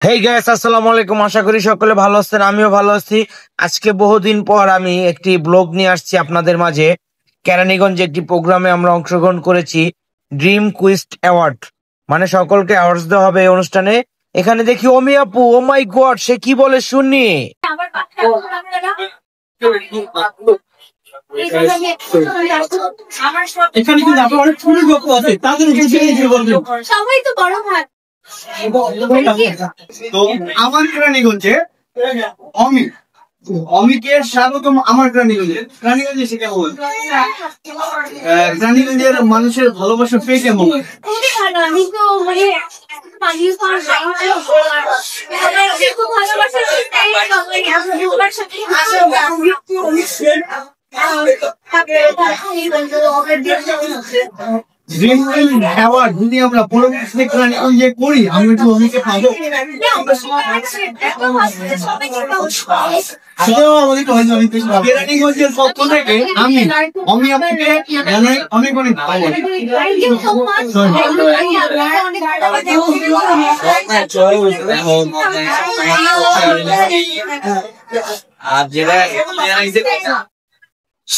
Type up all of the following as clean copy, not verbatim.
Hey guys, আসসালামু আলাইকুম। আশা করি সকলে ভালো আছেন, আমিও ভালো আছি। আজকে বহুদিন পর আমি একটি ব্লগ নিয়ে আসছি আপনাদের মাঝে। কেরানীগঞ্জে একটি প্রোগ্রামে আমরা অংশগ্রহণ করেছি, ড্রিম কুইস্ট অ্যাওয়ার্ড, মানে সকলকে অ্যাওয়ার্ডস দেওয়া হবে এই অনুষ্ঠানে। এখানে দেখি অমি আপু, ও মাই গড, সে কি বলে শুনি। এখানে কিন্তু আপনার অনেক ছোট গল্প আছে, তাদের সবাই তো বড় ভাই। তো আমার কেরানীগঞ্জে অমি অমিকে স্বাগতম আমার কেরানীগঞ্জে। কেরানীগঞ্জে সে কেমন, কেরানীগঞ্জের মানুষের ভালোবাসা পেয়ে কেমন? খুবই ভালো। আমি তো যদি আমরা পরবর্তীতে কেরানীগঞ্জে করি, আমি একটু অমিকে পাবো। কেরানীগঞ্জের পক্ষ থেকে আমি অমি আপনাকে জানাই অনেক অনেক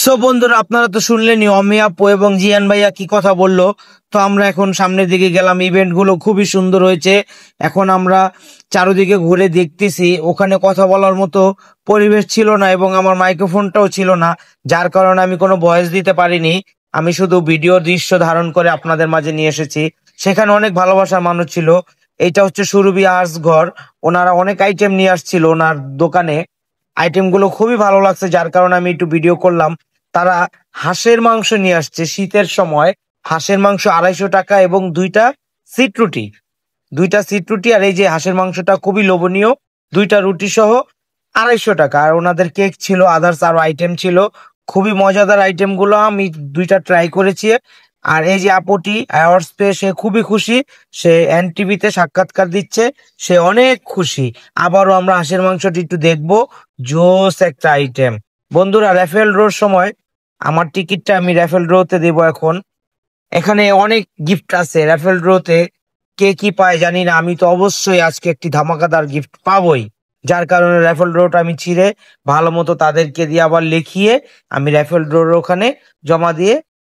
সো বন্ধুরা, আপনারা তো শুনলেনই অমি আপু এবং জিয়ান ভাইয়া কি কথা বললো। তো আমরা এখন সামনের দিকে গেলাম, ইভেন্ট গুলো খুবই সুন্দর হয়েছে। এখন আমরা চারিদিকে ঘুরে দেখতেছি, ওখানে কথা বলার মতো পরিবেশ ছিল না এবং আমার মাইক্রোফোনটাও ছিল না, যার কারণে আমি কোনো ভয়েস দিতে পারিনি। আমি শুধু ভিডিও দৃশ্য ধারণ করে আপনাদের মাঝে নিয়ে এসেছি। সেখানে অনেক ভালোবাসার মানুষ ছিল। এটা হচ্ছে সুরভি আর্টস ঘর, ওনারা অনেক আইটেম নিয়ে আসছিল ওনার দোকানে। আইটেম গুলো খুবই ভালো লাগছে, যার কারণে আমি একটু ভিডিও করলাম। তারা হাঁসের মাংস নিয়ে আসছে শীতের সময়। হাঁসের মাংস 250 টাকা এবং দুইটা সিট রুটি আর এই যে হাঁসের মাংসটা খুবই লোভনীয়, দুইটা রুটি সহ 250 টাকা। আর ওনাদের কেক ছিল, আদার্স আরো আইটেম ছিল, খুবই মজাদার আইটেম গুলো। আমি দুইটা ট্রাই করেছি। আর এই যে আপুটি অ্যাওয়ার্ডস পেয়ে সে খুবই খুশি, সে এনটিভিতে সাক্ষাৎকার দিচ্ছে, সে অনেক খুশি। আবারও আমরা হাঁসের মাংসটি একটু দেখবো, জোস একটা আইটেম। বন্ধুরা, র্যাফেল ড্রোর সময় আমার টিকিটটা আমি র্যাফেল ড্রোতে দেব এখন। এখানে অনেক গিফট আছে র্যাফেল ড্রোতে, কে কি পায় জানি না। আমি তো অবশ্যই আজকে একটি ধামাকাদার গিফট পাবোই, যার কারণে র্যাফেল ড্রোটা আমি ছিঁড়ে ভালো মতো তাদেরকে দিয়ে আবার লিখিয়ে আমি র্যাফেল ড্রোর ওখানে জমা দিয়ে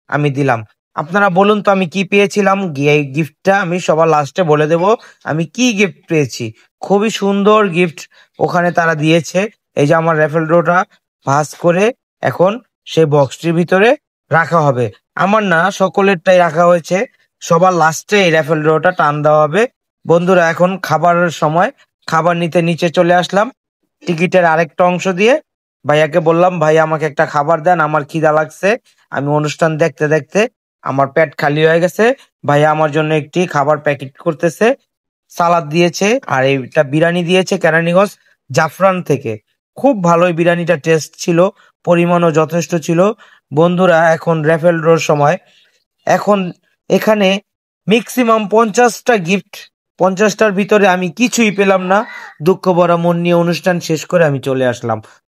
আমি দিলাম। আপনারা বলুন তো আমি কি পেয়েছিলাম। এই গিফটটা আমি সবার লাস্টে বলে দেব আমি কি গিফট পেয়েছি। খুবই সুন্দর গিফট ওখানে তারা দিয়েছে। এই যে আমার র্যাফেল ড্রোটা ভাঁজ করে এখন সেই বক্সটির ভিতরে রাখা হবে। আমার না, সকলেরটাই রাখা হয়েছে। সবার লাস্টে এই র্যাফেল ড্রটা টান দেওয়া হবে। বন্ধুরা, এখন খাবারের সময়, খাবার নিতে নিচে চলে আসলাম। টিকিটের আরেকটা অংশ দিয়ে ভাইয়াকে বললাম, ভাই আমাকে একটা খাবার দেন, আমার খিদা লাগছে। আমি অনুষ্ঠান দেখতে দেখতে আমার পেট খালি হয়ে গেছে। ভাইয়া আমার জন্য একটি খাবার প্যাকেট করতেছে। সালাদ দিয়েছে আর এইটা বিরিয়ানি দিয়েছে কেরানীগঞ্জ জাফরান থেকে। খুব ভালো এই বিরিয়ানিটা, টেস্ট ছিল, পরিমাণও যথেষ্ট ছিল। বন্ধুরা, এখন র্যাফেল ড্রোর সময়। এখন এখানে ম্যাক্সিমাম 50টা গিফট, 50টার ভিতরে আমি কিছুই পেলাম না। দুঃখ ভরা মন নিয়ে অনুষ্ঠান শেষ করে আমি চলে আসলাম।